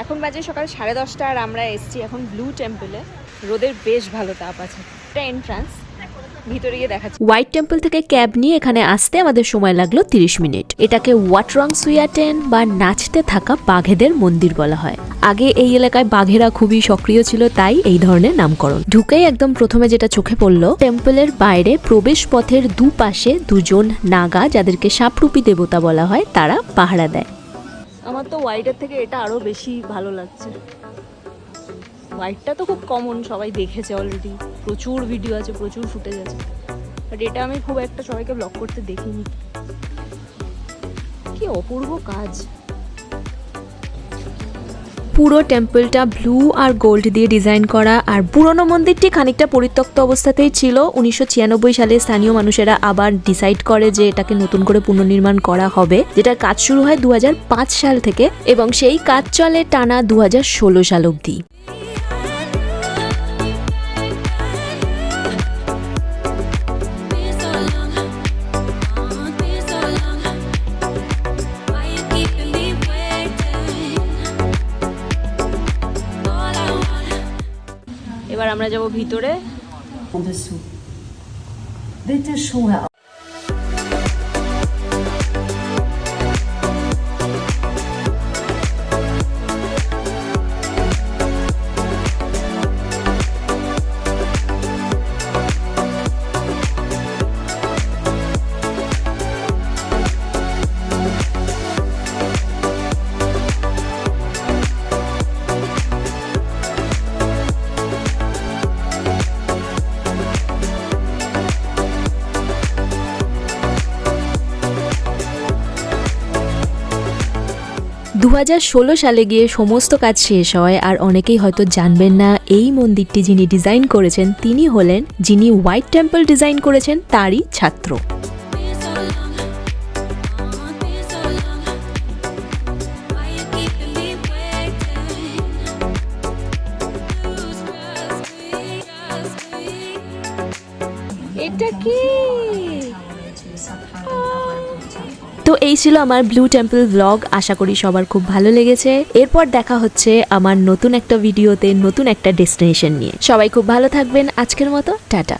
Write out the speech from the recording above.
এখন বাজে সকাল 10:30 আর আমরা এসেছি এখন ব্লু টেম্পলে। রোদের বেশ ভালো তাপ আছে। এটা এন্ট্রান্স, ভিতরে গিয়ে দেখাচ্ছি। হোয়াইট টেম্পল থেকে ক্যাব নিয়ে এখানে আসতে আমাদের সময় লাগলো 30 মিনিট। এটাকে ওয়াটরং সুয়াটেন বা নাচতে থাকা বাঘেদের মন্দির বলা হয়। আগে এই এলাকায় বাঘেরা খুবই সক্রিয় ছিল, তাই এই ধরনের নামকরণ। ঢুকেই একদম প্রথমে যেটা চোখে পড়লো, টেম্পলের বাইরে প্রবেশ পথের দুপাশে দুজন নাগা, যাদেরকে সাপরূপী দেবতা বলা হয়, তারা পাহারা দেয়। আমার তো হোয়াইটের থেকে এটা আরো বেশি ভালো লাগছে। হোয়াইটটা তো খুব কমন, সবাই দেখেছে অলরেডি, প্রচুর ভিডিও আছে, প্রচুর ফুটেজ আছে, বাট এটা আমি খুব একটা সবাইকে ব্লগ করতে দেখিনি। কি অপূর্ব কাজ। পুরো টেম্পলটা ব্লু আর গোল্ড দিয়ে ডিজাইন করা, আর পুরনো মন্দিরটি খানিকটা পরিত্যক্ত অবস্থাতেই ছিল। 1996 সালে স্থানীয় মানুষেরা আবার ডিসাইড করে যে এটাকে নতুন করে পুনর্নির্মাণ করা হবে, যেটার কাজ শুরু হয় 2005 সাল থেকে এবং সেই কাজ চলে টানা 2016 সাল অবধি। এবার আমরা যাব ভিতরে। en dessous. Bitte Schuhe auf. দু 2016 সালে গিয়ে সমস্ত কাজ শেষ হয়, আর অনেকেই হয়তো জানবেন না এই মন্দিরটি যিনি ডিজাইন করেছেন তিনি হলেন যিনি হোয়াইট টেম্পল ডিজাইন করেছেন তারই ছাত্র। এটা কি? তো এই ছিল আমার ব্লু টেম্পল ব্লগ। আশা করি সবার খুব ভালো লেগেছে। এরপর দেখা হচ্ছে আমার নতুন একটা ভিডিওতে, নতুন একটা ডেস্টিনেশন নিয়ে। সবাই খুব ভালো থাকবেন। আজকের মতো টাটা।